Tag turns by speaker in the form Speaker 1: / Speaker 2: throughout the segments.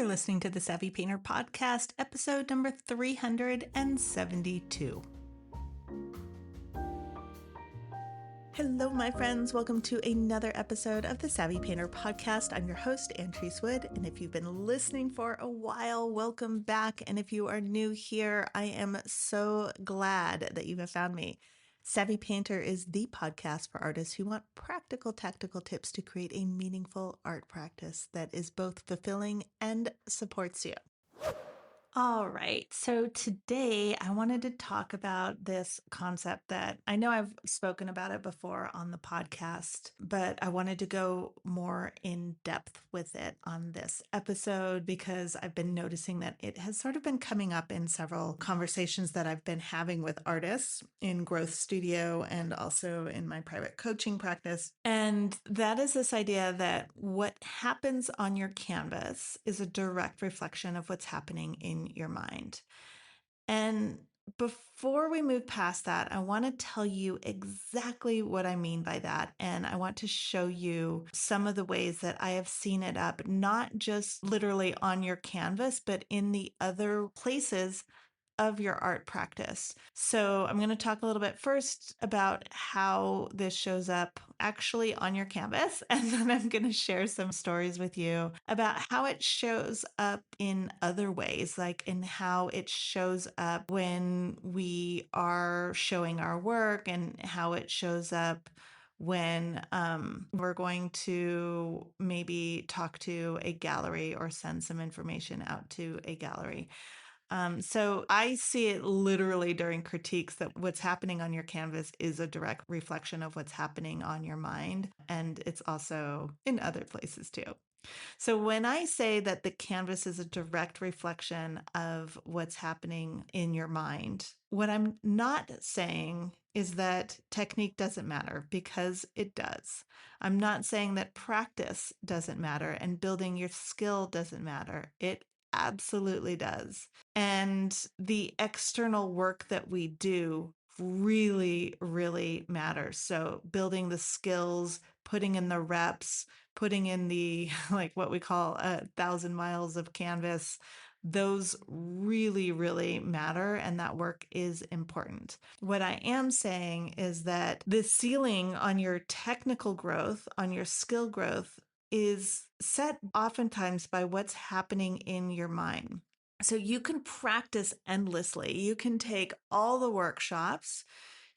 Speaker 1: You're listening to the Savvy Painter Podcast, episode number 372. Hello, my friends. Welcome to another episode of the Savvy Painter Podcast. I'm your host, Antrice Wood, and if you've been listening for a while, welcome back. And if you are new here, I am so glad that you have found me. Savvy Painter is the podcast for artists who want practical, tactical tips to create a meaningful art practice that is both fulfilling and supports you. All right. So today I wanted to talk about this concept that I know I've spoken about it before on the podcast, but I wanted to go more in depth with it on this episode because I've been noticing that it has sort of been coming up in several conversations that I've been having with artists in Growth Studio and also in my private coaching practice. And that is this idea that what happens on your canvas is a direct reflection of what's happening in your mind. And before we move past that, I want to tell you exactly what I mean by that. And I want to show you some of the ways that I have seen it up, not just literally on your canvas, but in the other places of your art practice. So I'm going to talk a little bit first about how this shows up actually on your canvas, and then I'm going to share some stories with you about how it shows up in other ways, like in how it shows up when we are showing our work and how it shows up when we're going to maybe talk to a gallery or send some information out to a gallery. So I see it literally during critiques that what's happening on your canvas is a direct reflection of what's happening on your mind. And it's also in other places too. So when I say that the canvas is a direct reflection of what's happening in your mind, what I'm not saying is that technique doesn't matter, because it does. I'm not saying that practice doesn't matter and building your skill doesn't matter. It absolutely does. And the external work that we do really, really matters. So building the skills, putting in the reps, putting in the, like what we call 1,000 miles of canvas, those really, really matter. And that work is important. What I am saying is that the ceiling on your technical growth, on your skill growth, is set oftentimes by what's happening in your mind. So you can practice endlessly. You can take all the workshops.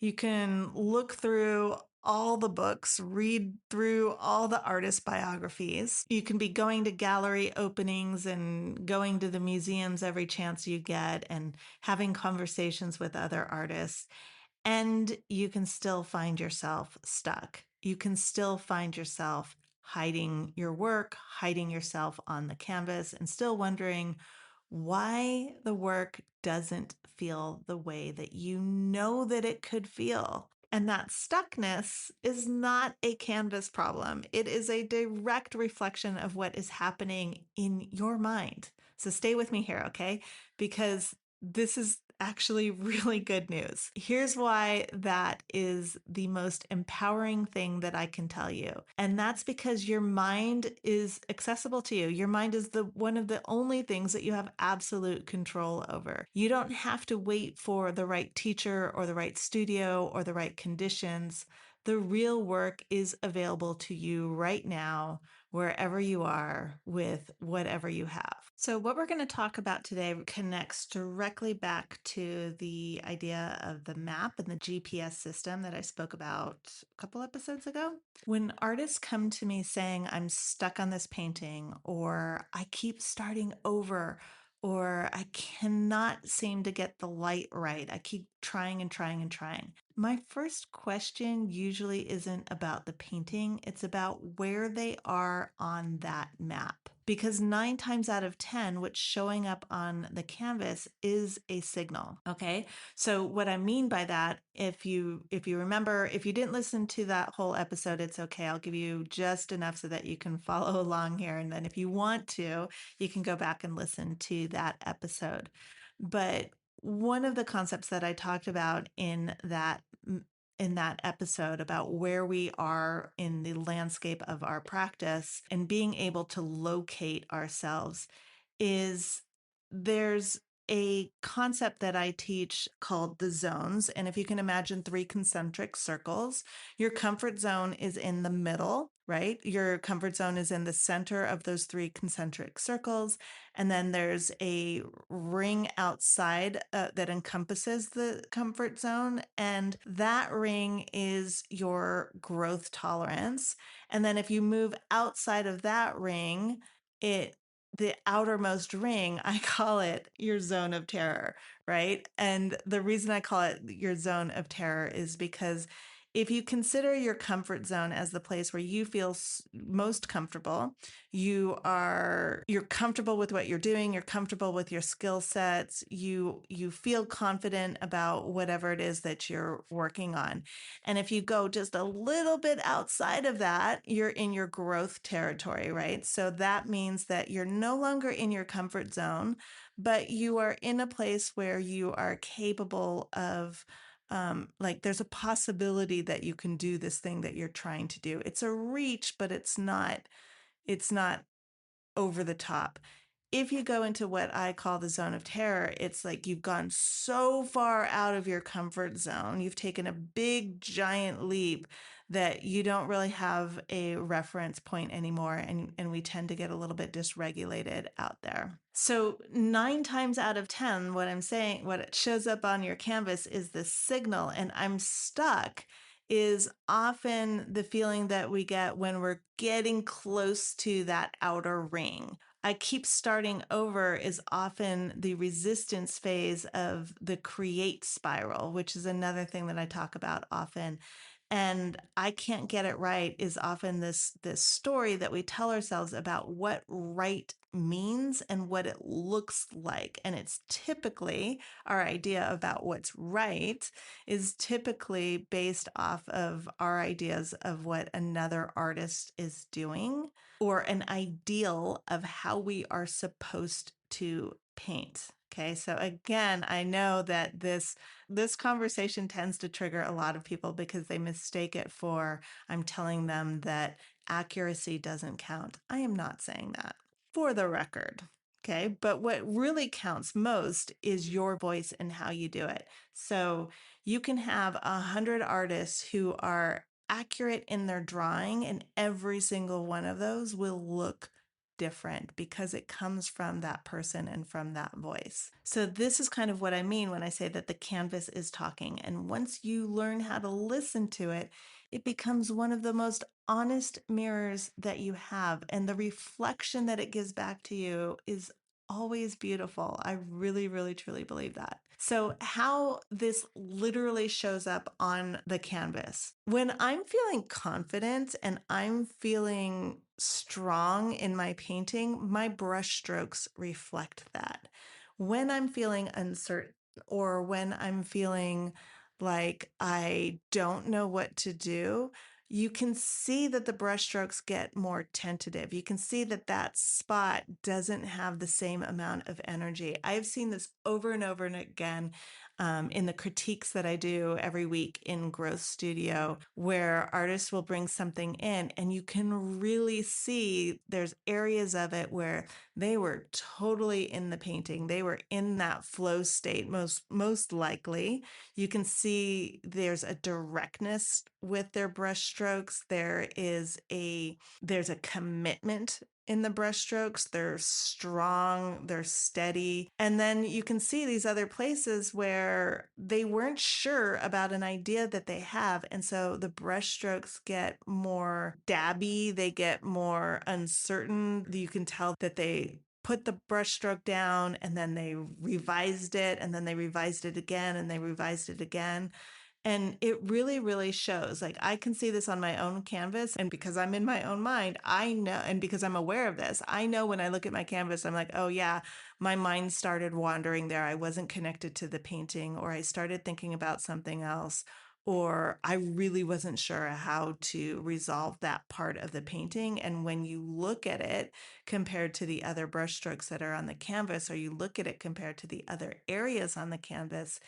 Speaker 1: You can look through all the books, read through all the artist biographies. You can be going to gallery openings and going to the museums every chance you get and having conversations with other artists. And you can still find yourself stuck. You can still find yourself hiding your work, hiding yourself on the canvas, and still wondering why the work doesn't feel the way that you know that it could feel. And that stuckness is not a canvas problem. It is a direct reflection of what is happening in your mind. So stay with me here, okay? Because this is actually really good news. Here's why that is the most empowering thing that I can tell you. And that's because your mind is accessible to you. Your mind is one of the only things that you have absolute control over. You don't have to wait for the right teacher or the right studio or the right conditions. The real work is available to you right now, wherever you are, with whatever you have. So what we're going to talk about today connects directly back to the idea of the map and the GPS system that I spoke about a couple episodes ago. When artists come to me saying, I'm stuck on this painting, or I keep starting over, or I cannot seem to get the light right, I keep trying and trying and trying. My first question usually isn't about the painting, it's about where they are on that map. Because 9 times out of 10, what's showing up on the canvas is a signal. Okay. So what I mean by that, if you remember, if you didn't listen to that whole episode, it's okay. I'll give you just enough so that you can follow along here. And then if you want to, you can go back and listen to that episode. But one of the concepts that I talked about in that episode about where we are in the landscape of our practice and being able to locate ourselves is there's a concept that I teach called the zones. And if you can imagine three concentric circles, your comfort zone is in the middle, right? Your comfort zone is in the center of those three concentric circles. And then there's a ring outside that encompasses the comfort zone. And that ring is your growth tolerance. And then if you move outside of that ring, it the outermost ring, I call it your zone of terror, right? And the reason I call it your zone of terror is because if you consider your comfort zone as the place where you feel most comfortable, you're comfortable with what you're doing, you're comfortable with your skill sets, you feel confident about whatever it is that you're working on. And if you go just a little bit outside of that, you're in your growth territory, right? So that means that you're no longer in your comfort zone, but you are in a place where you are capable of, like, there's a possibility that you can do this thing that you're trying to do. It's a reach, but it's not over the top. If you go into what I call the zone of terror, it's like you've gone so far out of your comfort zone. You've taken a big, giant leap that you don't really have a reference point anymore. And we tend to get a little bit dysregulated out there. So 9 times out of 10, what I'm saying, what it shows up on your canvas is the signal, and I'm stuck is often the feeling that we get when we're getting close to that outer ring. I keep starting over is often the resistance phase of the create spiral, which is another thing that I talk about often. And I can't get it right is often this story that we tell ourselves about what right means and what it looks like. And it's typically our idea about what's right is typically based off of our ideas of what another artist is doing or an ideal of how we are supposed to paint. Okay, so again, I know that this conversation tends to trigger a lot of people because they mistake it for I'm telling them that accuracy doesn't count. I am not saying that, for the record. Okay, but what really counts most is your voice and how you do it. So you can have 100 artists who are accurate in their drawing, and every single one of those will look different because it comes from that person and from that voice. So this is kind of what I mean when I say that the canvas is talking. And once you learn how to listen to it, it becomes one of the most honest mirrors that you have. And the reflection that it gives back to you is always beautiful. I really, really, truly believe that. So, how this literally shows up on the canvas. When I'm feeling confident and I'm feeling strong in my painting, my brush strokes reflect that. When I'm feeling uncertain or when I'm feeling like I don't know what to do, you can see that the brushstrokes get more tentative. You can see that that spot doesn't have the same amount of energy. I've seen this over and over and again in the critiques that I do every week in Growth Studio, where artists will bring something in and you can really see there's areas of it where they were totally in the painting. They were in that flow state most likely. You can see there's a directness with their brush strokes. There's a commitment in the brush strokes. They're strong, they're steady. And then you can see these other places where they weren't sure about an idea that they have. And so the brush strokes get more dabby, they get more uncertain. You can tell that they put the brush stroke down and then they revised it and then they revised it again and they revised it again. And it really, really shows. Like I can see this on my own canvas. And because I'm in my own mind, I know, and because I'm aware of this, I know when I look at my canvas, I'm like, oh yeah, my mind started wandering there. I wasn't connected to the painting, or I started thinking about something else, or I really wasn't sure how to resolve that part of the painting. And when you look at it compared to the other brushstrokes that are on the canvas, or you look at it compared to the other areas on the canvas,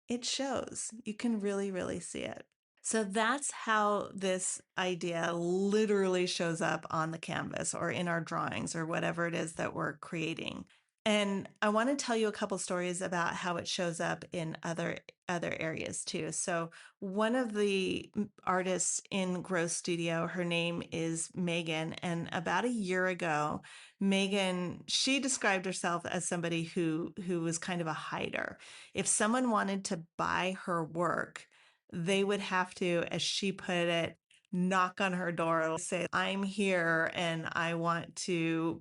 Speaker 1: it shows. You can really, really see it. So that's how this idea literally shows up on the canvas or in our drawings or whatever it is that we're creating. And I want to tell you a couple stories about how it shows up in other areas too. So one of the artists in Grow Studio, her name is Megan, and about a year ago, Megan, she described herself as somebody who was kind of a hider. If someone wanted to buy her work, they would have to, as she put it, knock on her door, say, "I'm here and I want to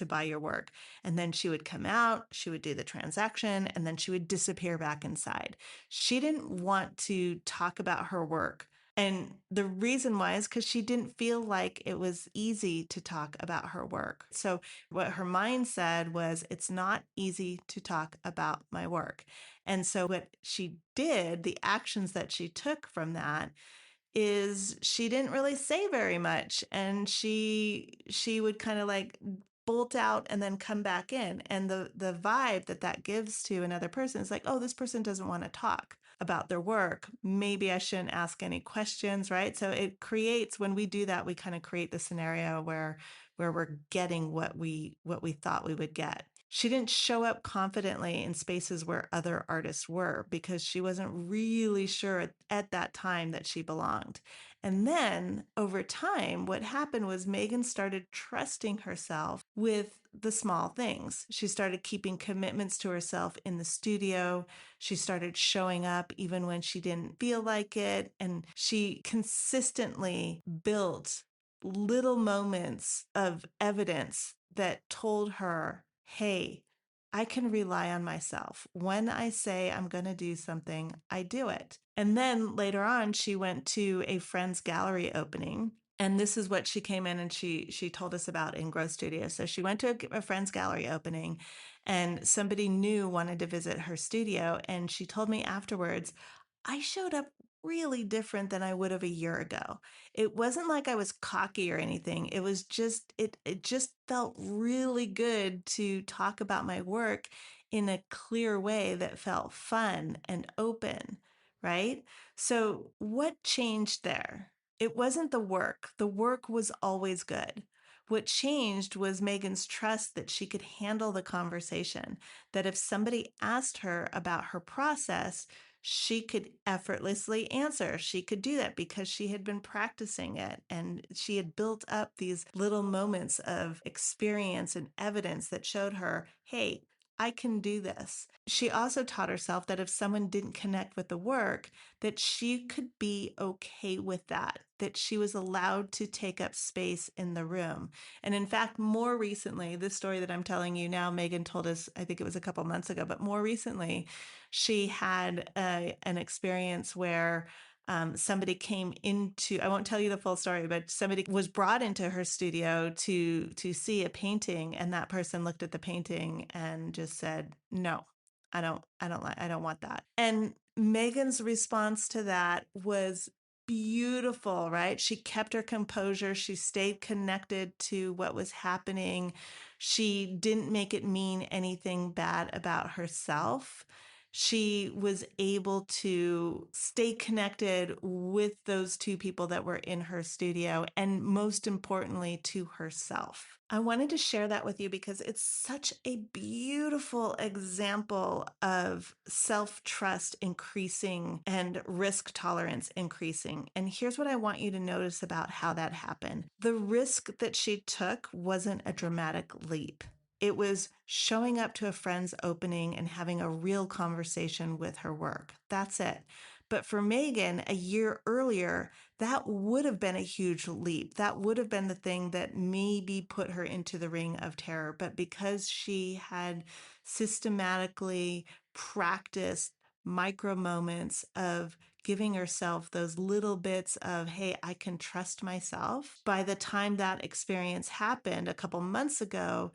Speaker 1: buy your work." And then she would come out, she would do the transaction, and then she would disappear back inside. She didn't want to talk about her work. And the reason why is because she didn't feel like it was easy to talk about her work. So, what her mind said was, it's not easy to talk about my work. And so, what she did, the actions that she took from that, is she didn't really say very much, and she would kind of like bolt out and then come back in, and the vibe that that gives to another person is like, oh, this person doesn't want to talk about their work, maybe I shouldn't ask any questions, right? So it creates, when we do that, we kind of create the scenario where we're getting what we thought we would get. She didn't show up confidently in spaces where other artists were because she wasn't really sure at that time that she belonged. And then over time, what happened was Megan started trusting herself with the small things. She started keeping commitments to herself in the studio. She started showing up even when she didn't feel like it. And she consistently built little moments of evidence that told her, hey, I can rely on myself. When I say I'm going to do something, I do it. And then later on, she went to a friend's gallery opening. And this is what she came in and she told us about in Grow Studio. So she went to a friend's gallery opening, and somebody new wanted to visit her studio. And she told me afterwards, I showed up really different than I would have a year ago. It wasn't like I was cocky or anything. It was just, it just felt really good to talk about my work in a clear way that felt fun and open, right? So what changed there? It wasn't the work. The work was always good. What changed was Megan's trust that she could handle the conversation, that if somebody asked her about her process, she could effortlessly answer. She could do that because she had been practicing it, and she had built up these little moments of experience and evidence that showed her, hey, I can do this. She also taught herself that if someone didn't connect with the work, that she could be okay with that, that she was allowed to take up space in the room. And in fact, more recently, this story that I'm telling you now, Megan told us, I think it was a couple months ago, but more recently, she had an experience where somebody came into, I won't tell you the full story, but somebody was brought into her studio to see a painting, and that person looked at the painting and just said, no, I don't want that. And Megan's response to that was beautiful, right? She kept her composure. She stayed connected to what was happening. She didn't make it mean anything bad about herself. She was able to stay connected with those two people that were in her studio, and most importantly, to herself. I wanted to share that with you because it's such a beautiful example of self-trust increasing and risk tolerance increasing. And here's what I want you to notice about how that happened. The risk that she took wasn't a dramatic leap. It was showing up to a friend's opening and having a real conversation with her work. That's it. But for Megan, a year earlier, that would have been a huge leap. That would have been the thing that maybe put her into the ring of terror. But because she had systematically practiced micro moments of giving herself those little bits of, hey, I can trust myself, by the time that experience happened a couple months ago,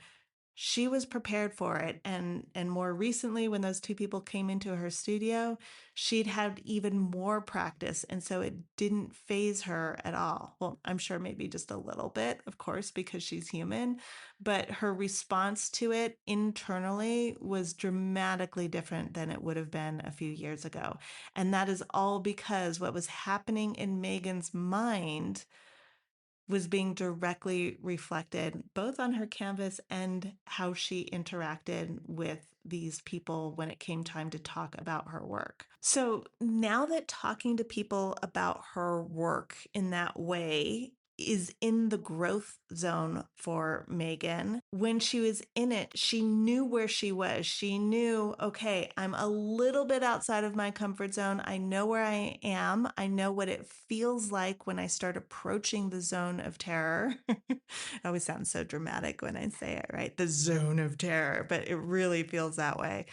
Speaker 1: she was prepared for it. And more recently, when those two people came into her studio, she'd had even more practice. And so it didn't phase her at all. Well, I'm sure maybe just a little bit, of course, because she's human, but her response to it internally was dramatically different than it would have been a few years ago. And that is all because what was happening in Megan's mind was being directly reflected both on her canvas and how she interacted with these people when it came time to talk about her work. So now that talking to people about her work in that way is in the growth zone for Megan. When she was in it, she knew where she was. She knew, okay, I'm a little bit outside of my comfort zone. I know where I am. I know what it feels like when I start approaching the zone of terror. It always sounds so dramatic when I say it, right? The zone of terror, but it really feels that way.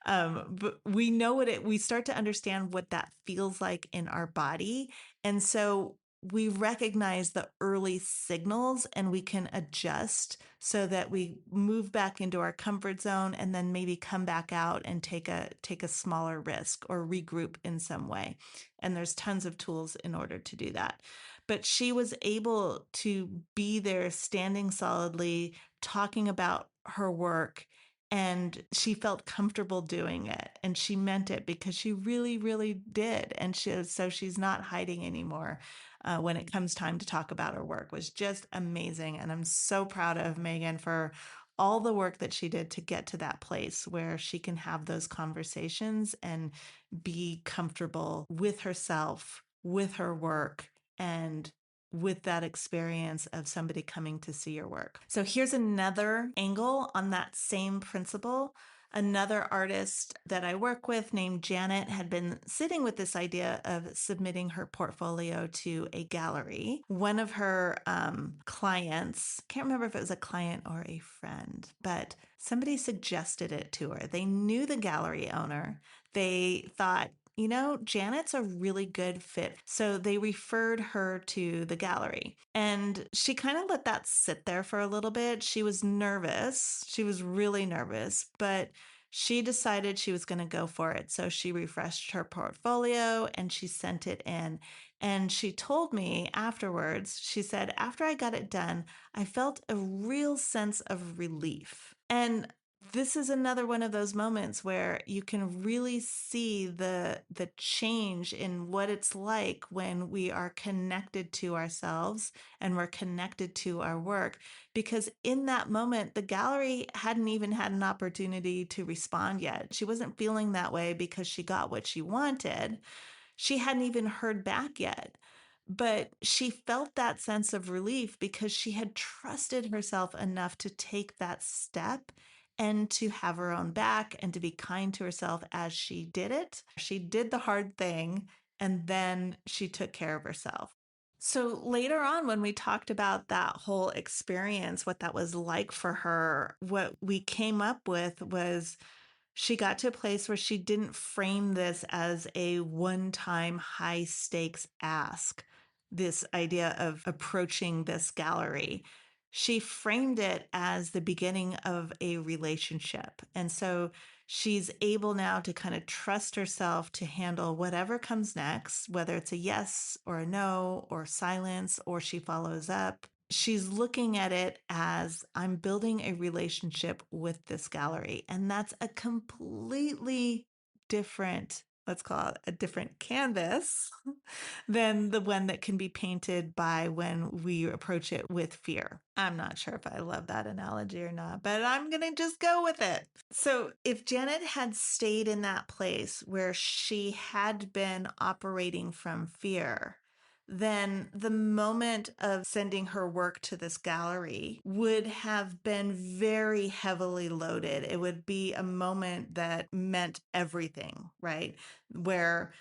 Speaker 1: But we know we start to understand what that feels like in our body. And so we recognize the early signals and we can adjust so that we move back into our comfort zone and then maybe come back out and take a smaller risk or regroup in some way. And there's tons of tools in order to do that. But she was able to be there standing solidly, talking about her work, and she felt comfortable doing it, and she meant it because she really, really did. And so she's not hiding anymore when it comes time to talk about her work. Was just amazing. And I'm so proud of Megan for all the work that she did to get to that place where she can have those conversations and be comfortable with herself, with her work, and with that experience of somebody coming to see your work. So here's another angle on that same principle. Another artist that I work with named Janet had been sitting with this idea of submitting her portfolio to a gallery. One of her clients, can't remember if it was a client or a friend, but somebody suggested it to her. They knew the gallery owner. They thought, Janet's a really good fit. So they referred her to the gallery. And she kind of let that sit there for a little bit. She was nervous. She was really nervous, but she decided she was going to go for it. So she refreshed her portfolio and she sent it in. And she told me afterwards, she said, after I got it done, I felt a real sense of relief. And this is another one of those moments where you can really see the change in what it's like when we are connected to ourselves and we're connected to our work. Because in that moment, the gallery hadn't even had an opportunity to respond yet. She wasn't feeling that way because she got what she wanted. She hadn't even heard back yet. But she felt that sense of relief because she had trusted herself enough to take that step and to have her own back and to be kind to herself as she did it. She did the hard thing and then she took care of herself. So later on, when we talked about that whole experience, what that was like for her, what we came up with was she got to a place where she didn't frame this as a one-time high stakes ask, this idea of approaching this gallery. She framed it as the beginning of a relationship. And so she's able now to kind of trust herself to handle whatever comes next, whether it's a yes or a no or silence, or she follows up. She's looking at it as I'm building a relationship with this gallery. And that's a completely different, let's call it a different canvas than the one that can be painted by when we approach it with fear. I'm not sure if I love that analogy or not, but I'm going to just go with it. So if Janet had stayed in that place where she had been operating from fear, then the moment of sending her work to this gallery would have been very heavily loaded. It would be a moment that meant everything, right? Where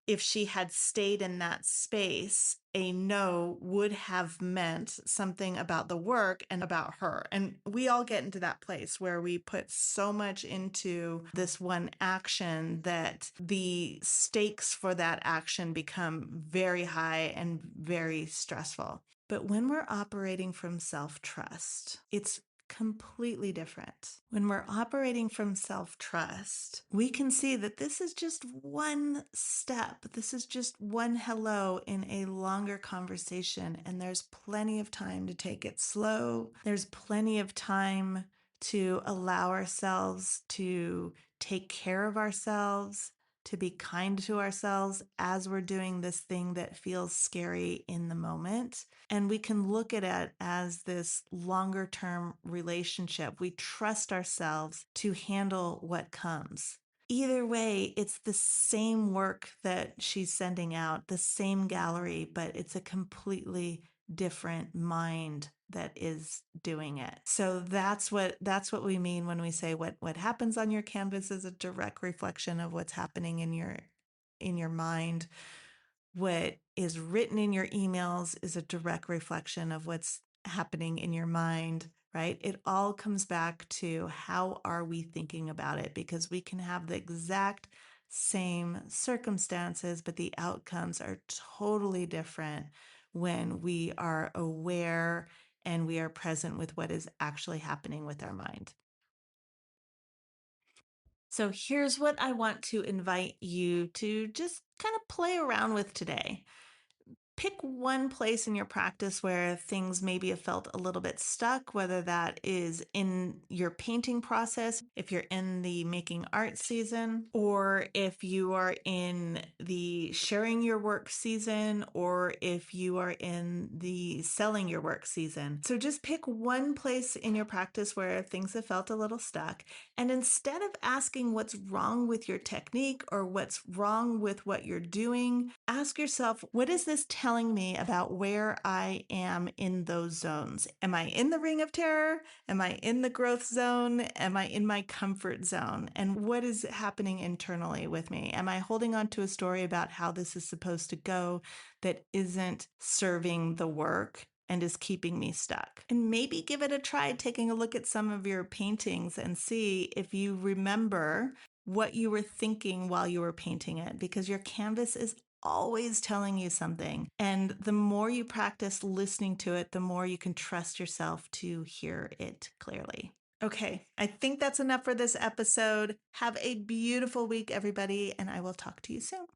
Speaker 1: if she had stayed in that space, a no would have meant something about the work and about her. And we all get into that place where we put so much into this one action that the stakes for that action become very high and very stressful. But when we're operating from self-trust, it's completely different. When we're operating from self-trust, we can see that this is just one step. This is just one hello in a longer conversation, and there's plenty of time to take it slow. There's plenty of time to allow ourselves to take care of ourselves, to be kind to ourselves as we're doing this thing that feels scary in the moment. And we can look at it as this longer term relationship. We trust ourselves to handle what comes. Either way, it's the same work that she's sending out, the same gallery, but it's a completely different mind that is doing it. So that's what we mean when we say what happens on your canvas is a direct reflection of what's happening in your mind. What is written in your emails is a direct reflection of what's happening in your mind, right? It all comes back to how are we thinking about it, because we can have the exact same circumstances, but the outcomes are totally different when we are aware and we are present with what is actually happening with our mind. So here's what I want to invite you to just kind of play around with today. Pick one place in your practice where things maybe have felt a little bit stuck, whether that is in your painting process, if you're in the making art season, or if you are in the sharing your work season, or if you are in the selling your work season. So just pick one place in your practice where things have felt a little stuck. And instead of asking what's wrong with your technique or what's wrong with what you're doing, ask yourself, what is this telling me about where I am in those zones? Am I in the ring of terror? Am I in the growth zone? Am I in my comfort zone? And what is happening internally with me? Am I holding on to a story about how this is supposed to go that isn't serving the work and is keeping me stuck? And maybe give it a try taking a look at some of your paintings and see if you remember what you were thinking while you were painting it, because your canvas is always telling you something. And the more you practice listening to it, the more you can trust yourself to hear it clearly. Okay, I think that's enough for this episode. Have a beautiful week, everybody, and I will talk to you soon.